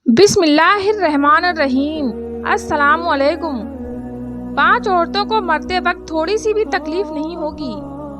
بسم اللہ الرحمن الرحیم۔ السلام علیکم۔ 5 عورتوں کو مرتے وقت تھوڑی سی بھی تکلیف نہیں ہوگی۔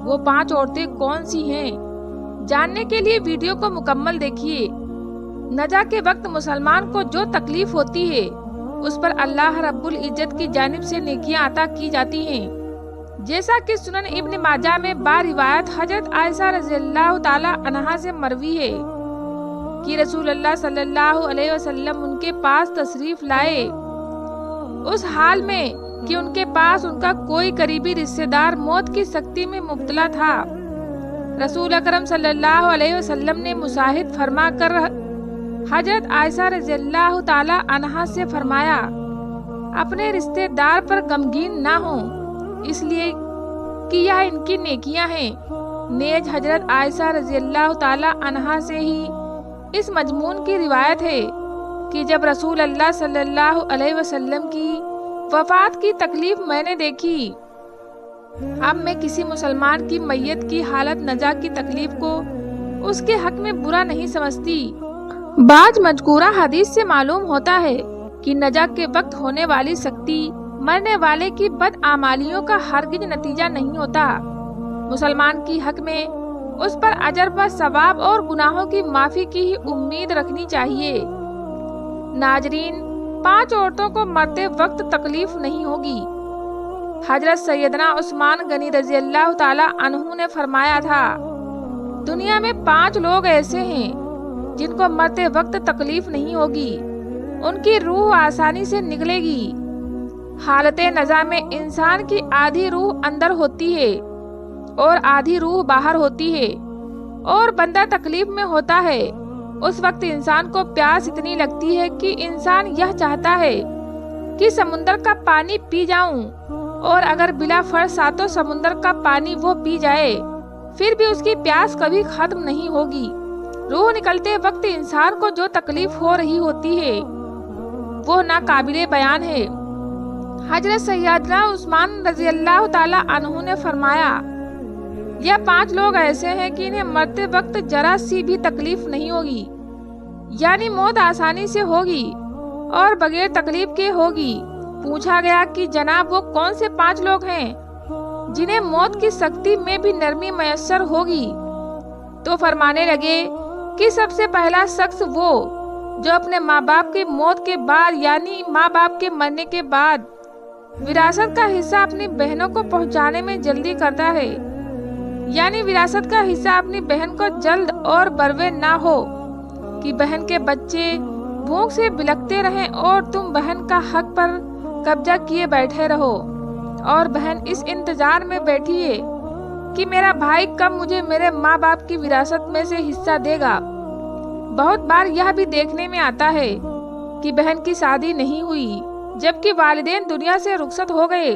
وہ 5 عورتیں کون سی ہیں؟ جاننے کے لیے ویڈیو کو مکمل دیکھیے۔ نجا کے وقت مسلمان کو جو تکلیف ہوتی ہے اس پر اللہ رب العزت کی جانب سے نیکیاں عطا کی جاتی ہیں، جیسا کہ سنن ابن ماجہ میں روایت حضرت عائشہ رضی اللہ تعالی عنہا سے مروی ہے کہ رسول اللہ صلی اللہ علیہ وسلم ان کے پاس تشریف لائے، اس حال میں کہ ان کے پاس ان کا کوئی قریبی رشتہ دار موت کی سختی میں مبتلا تھا۔ رسول اکرم صلی اللہ علیہ وسلم نے مشاہد فرما کر حضرت عائشہ رضی اللہ تعالی عنہا سے فرمایا، اپنے رشتہ دار پر غمگین نہ ہوں، اس لیے کہ یہ ان کی نیکیاں ہیں۔ نیز حضرت عائشہ رضی اللہ تعالی عنہا سے ہی اس مضمون کی روایت ہے کہ جب رسول اللہ صلی اللہ علیہ وسلم کی وفات کی تکلیف میں نے دیکھی، اب میں کسی مسلمان کی میت کی حالت نجا کی تکلیف کو اس کے حق میں برا نہیں سمجھتی۔ بعض مذکورہ حدیث سے معلوم ہوتا ہے کہ نجا کے وقت ہونے والی سختی مرنے والے کی بدعمالیوں کا ہرگز نتیجہ نہیں ہوتا۔ مسلمان کی حق میں اس پر اجر و ثواب اور گناہوں کی معافی کی ہی امید رکھنی چاہیے۔ ناظرین، 5 عورتوں کو مرتے وقت تکلیف نہیں ہوگی۔ حضرت سیدنا عثمان غنی رضی اللہ تعالی عنہ نے فرمایا تھا، دنیا میں 5 لوگ ایسے ہیں جن کو مرتے وقت تکلیف نہیں ہوگی، ان کی روح آسانی سے نکلے گی۔ حالت نزا میں انسان کی آدھی روح اندر ہوتی ہے اور آدھی روح باہر ہوتی ہے، اور بندہ تکلیف میں ہوتا ہے۔ اس وقت انسان کو پیاس اتنی لگتی ہے کہ انسان یہ چاہتا ہے کہ سمندر کا پانی پی جاؤں، اور اگر بلا فرض سمندر کا پانی وہ پی جائے پھر بھی اس کی پیاس کبھی ختم نہیں ہوگی۔ روح نکلتے وقت انسان کو جو تکلیف ہو رہی ہوتی ہے وہ ناقابل بیان ہے۔ حضرت سیدنا عثمان رضی اللہ تعالی عنہ نے فرمایا، یہ 5 لوگ ایسے ہیں کہ انہیں مرتے وقت ذرا سی بھی تکلیف نہیں ہوگی، یعنی موت آسانی سے ہوگی اور بغیر تکلیف کے ہوگی۔ پوچھا گیا کہ جناب وہ کون سے 5 لوگ ہیں جنہیں موت کی سختی میں بھی نرمی میسر ہوگی؟ تو فرمانے لگے کہ سب سے پہلا شخص وہ جو اپنے ماں باپ کی موت کے بعد، یعنی ماں باپ کے مرنے کے بعد، وراثت کا حصہ اپنی بہنوں کو پہنچانے میں جلدی کرتا ہے، یعنی وراثت کا حصہ اپنی بہن کو جلد اور بروے نہ ہو کہ بہن کے بچے بھوک سے بلکتے رہیں اور تم بہن کا حق پر قبضہ کیے بیٹھے رہو، اور بہن اس انتظار میں بیٹھی ہے کہ میرا بھائی کب مجھے میرے ماں باپ کی وراثت میں سے حصہ دے گا۔ بہت بار یہ بھی دیکھنے میں آتا ہے کہ بہن کی شادی نہیں ہوئی جبکہ والدین دنیا سے رخصت ہو گئے،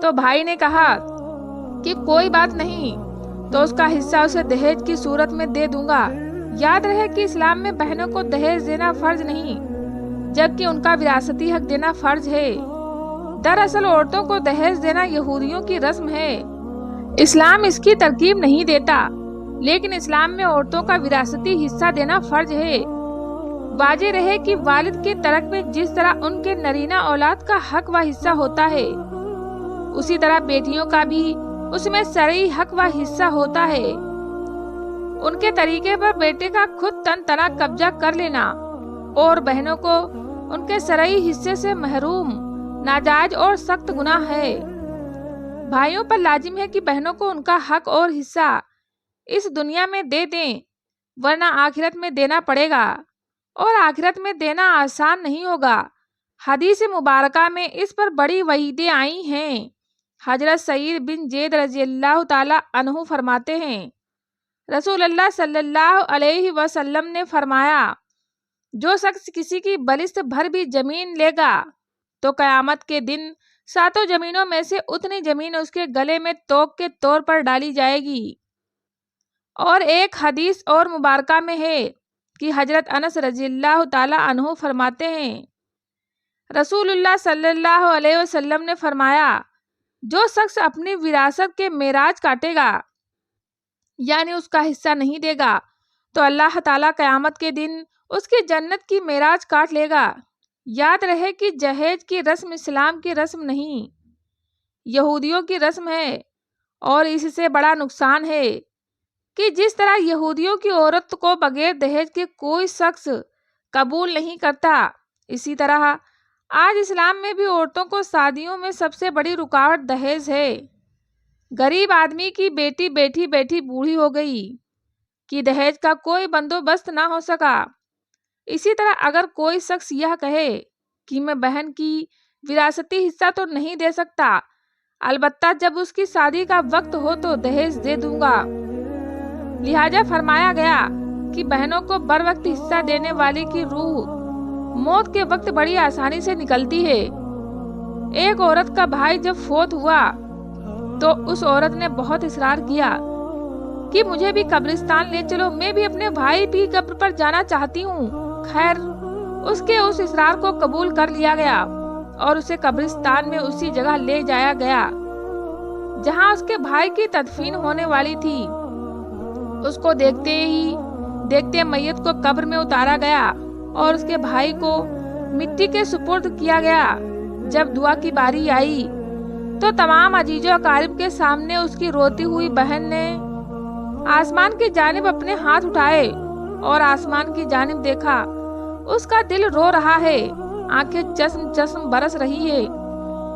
تو بھائی نے کہا کہ کوئی بات نہیں، تو اس کا حصہ اسے دہیج کی صورت میں دے دوں گا۔ یاد رہے کہ اسلام میں بہنوں کو دہیج دینا فرض نہیں جبکہ ان کا وراثتی حق دینا فرض ہے۔ دراصل عورتوں کو دہیج دینا یہودیوں کی رسم ہے، اسلام اس کی ترغیب نہیں دیتا، لیکن اسلام میں عورتوں کا وراثتی حصہ دینا فرض ہے۔ واضح رہے کہ والد کے ترک میں جس طرح ان کے نرینہ اولاد کا حق و حصہ ہوتا ہے، اسی طرح بیٹیوں کا بھی اس میں شرعی حق و حصہ ہوتا ہے۔ ان کے طریقے پر بیٹے کا خود تن تنا قبضہ کر لینا اور بہنوں کو ان کے شرعی حصے سے محروم ناجائز اور سخت گناہ ہے۔ بھائیوں پر لازم ہے کہ بہنوں کو ان کا حق اور حصہ اس دنیا میں دے دیں، ورنہ آخرت میں دینا پڑے گا، اور آخرت میں دینا آسان نہیں ہوگا۔ حدیث مبارکہ میں اس پر بڑی وعیدیں آئی ہیں۔ حضرت سعید بن زید رضی اللہ تعالی عنہ فرماتے ہیں، رسول اللہ صلی اللہ علیہ وسلم نے فرمایا، جو شخص کسی کی بلست بھر بھی زمین لے گا تو قیامت کے دن 7 زمینوں میں سے اتنی زمین اس کے گلے میں توق کے طور پر ڈالی جائے گی۔ اور ایک حدیث اور مبارکہ میں ہے کہ حضرت انس رضی اللہ تعالی عنہ فرماتے ہیں، رسول اللہ صلی اللہ علیہ وسلم نے فرمایا، جو شخص اپنی وراثت کے معراج کاٹے گا، یعنی اس کا حصہ نہیں دے گا، تو اللہ تعالیٰ قیامت کے دن اس کی جنت کی معراج کاٹ لے گا۔ یاد رہے کہ جہیز کی رسم اسلام کی رسم نہیں، یہودیوں کی رسم ہے، اور اس سے بڑا نقصان ہے کہ جس طرح یہودیوں کی عورت کو بغیر دہیج کے کوئی شخص قبول نہیں کرتا، اسی طرح آج اسلام میں بھی عورتوں کو شادیوں میں سب سے بڑی رکاوٹ دہیج ہے۔ غریب آدمی کی بیٹی بیٹھی بیٹھی بوڑھی ہو گئی کہ دہیج کا کوئی بندوبست نہ ہو سکا۔ اسی طرح اگر کوئی شخص یہ کہے کہ میں بہن کی وراثتی حصہ تو نہیں دے سکتا، البتہ جب اس کی شادی کا وقت ہو تو دہیج دے دوں گا۔ لہٰذا فرمایا گیا کہ بہنوں کو بر وقت حصہ دینے والے کی روح موت کے وقت بڑی آسانی سے نکلتی ہے۔ ایک عورت کا بھائی جب فوت ہوا تو اس عورت نے بہت اصرار کیا کہ مجھے بھی قبرستان لے چلو، میں بھی اپنے بھائی کی قبر پر جانا چاہتی ہوں۔ خیر، اس کے اس اصرار کو قبول کر لیا گیا اور اسے قبرستان میں اسی جگہ لے جایا گیا جہاں اس کے بھائی کی تدفین ہونے والی تھی۔ اس کو دیکھتے میت کو قبر میں اتارا گیا اور اس کے بھائی کو مٹی کے سپرد کیا گیا۔ جب دعا کی باری آئی تو تمام عزیز و اقارب کے سامنے اس کی روتی ہوئی بہن نے آسمان کی جانب اپنے ہاتھ اٹھائے اور آسمان کی جانب دیکھا۔ اس کا دل رو رہا ہے، آنکھیں چشم چشم برس رہی ہے۔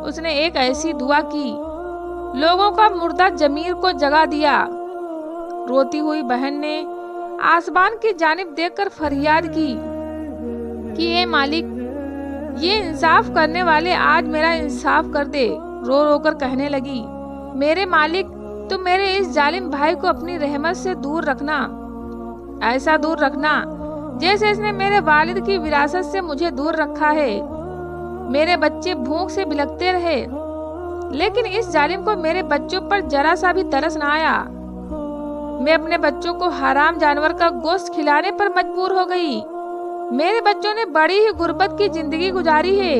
اس نے ایک ایسی دعا کی، لوگوں کا مردہ ضمیر کو جگا دیا۔ روتی ہوئی بہن نے آسمان کی جانب دیکھ کر فریاد کی کہ اے مالک، یہ انصاف کرنے والے آج میرا انصاف کر دے۔ رو رو کر کہنے لگی، میرے مالک، تم میرے اس ظالم بھائی کو اپنی رحمت سے دور رکھنا، ایسا دور رکھنا جیسے اس نے میرے والد کی وراثت سے مجھے دور رکھا ہے۔ میرے بچے بھوک سے بلکتے رہے لیکن اس ظالم کو میرے بچوں پر ذرا سا بھی ترس نہ آیا۔ میں اپنے بچوں کو حرام جانور کا گوشت کھلانے پر مجبور ہو گئی۔ میرے بچوں نے بڑی ہی غربت کی زندگی گزاری ہے،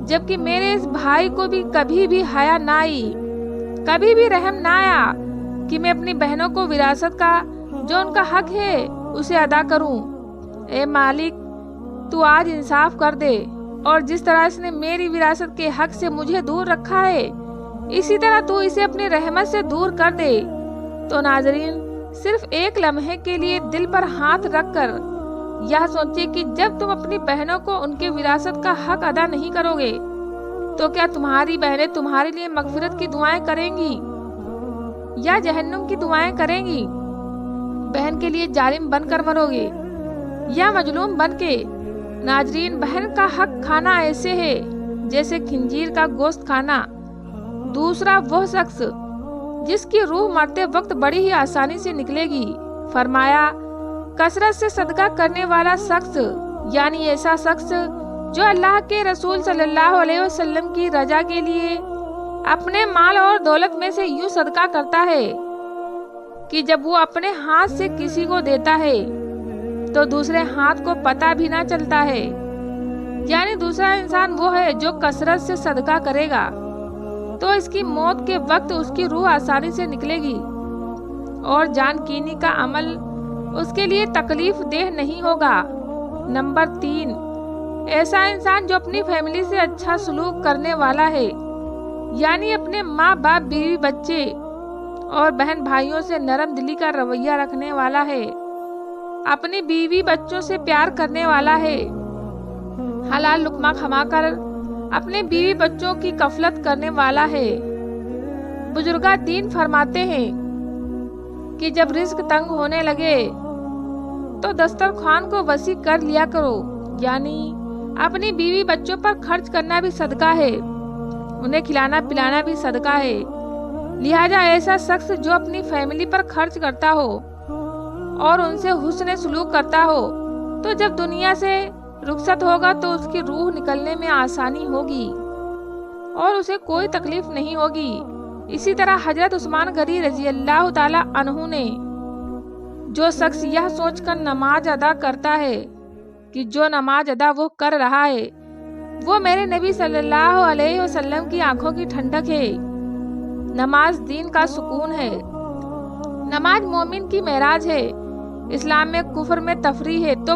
جبکہ میرے اس بھائی کو بھی کبھی بھی حیا نہ آئی، کبھی بھی رحم نہ آیا کہ میں اپنی بہنوں کو وراثت کا جو ان کا حق ہے اسے ادا کروں۔ اے مالک، تو آج انصاف کر دے، اور جس طرح اس نے میری وراثت کے حق سے مجھے دور رکھا ہے، اسی طرح تو اسے اپنی رحمت سے دور کر دے۔ تو ناظرین، صرف ایک لمحے کے لیے دل پر ہاتھ رکھ کر یہ سوچے کہ جب تم اپنی بہنوں کو ان کے وراثت کا حق ادا نہیں کرو گے تو کیا تمہاری بہنیں تمہارے لیے مغفرت کی دعائیں کریں گی یا جہنم کی دعائیں کریں گی؟ بہن کے لیے ظالم بن کر مرو گے یا مظلوم بن کے؟ ناظرین، بہن کا حق کھانا ایسے ہے جیسے خنزیر کا گوشت کھانا۔ دوسرا وہ شخص جس کی روح مرتے وقت بڑی ہی آسانی سے نکلے گی، فرمایا کثرت سے صدقہ کرنے والا شخص، یعنی ایسا شخص جو اللہ کے رسول صلی اللہ علیہ وسلم کی رضا کے لیے اپنے مال اور دولت میں سے یوں صدقہ کرتا ہے کہ جب وہ اپنے ہاتھ سے کسی کو دیتا ہے تو دوسرے ہاتھ کو پتہ بھی نہ چلتا ہے۔ یعنی دوسرا انسان وہ ہے جو کثرت سے صدقہ کرے گا تو اس کی موت کے وقت اس کی روح آسانی سے نکلے گی اور جان کینی کا عمل اس کے لیے تکلیف دہ نہیں ہوگا۔ نمبر 3، ایسا انسان جو اپنی فیملی سے اچھا سلوک کرنے والا ہے، یعنی اپنے ماں باپ، بیوی بچے اور بہن بھائیوں سے نرم دلی کا رویہ رکھنے والا ہے، اپنی بیوی بچوں سے پیار کرنے والا ہے، حلال لقمہ کھا کر اپنے بیوی بچوں کی کفالت کرنے والا ہے۔ بزرگاں دین فرماتے ہیں کہ جب رزق تنگ ہونے لگے تو دسترخوان کو وسیع کر لیا کرو، یعنی اپنی بیوی بچوں پر خرچ کرنا بھی صدقہ ہے، انہیں کھلانا پلانا بھی صدقہ ہے۔ لہٰذا ایسا شخص جو اپنی فیملی پر خرچ کرتا ہو اور ان سے حسن سلوک کرتا ہو تو جب دنیا سے رخصت ہوگا تو اس کی روح نکلنے میں آسانی ہوگی اور اسے کوئی تکلیف نہیں ہوگی۔ اسی طرح حضرت عثمان غنی رضی اللہ تعالی عنہ نے، جو شخص یہ سوچ کر نماز ادا کرتا ہے کہ جو نماز ادا وہ کر رہا ہے وہ میرے نبی صلی اللہ علیہ وسلم کی آنکھوں کی ٹھنڈک ہے۔ نماز دین کا سکون ہے، نماز مومن کی معراج ہے۔ اسلام میں کفر میں تفریح ہے تو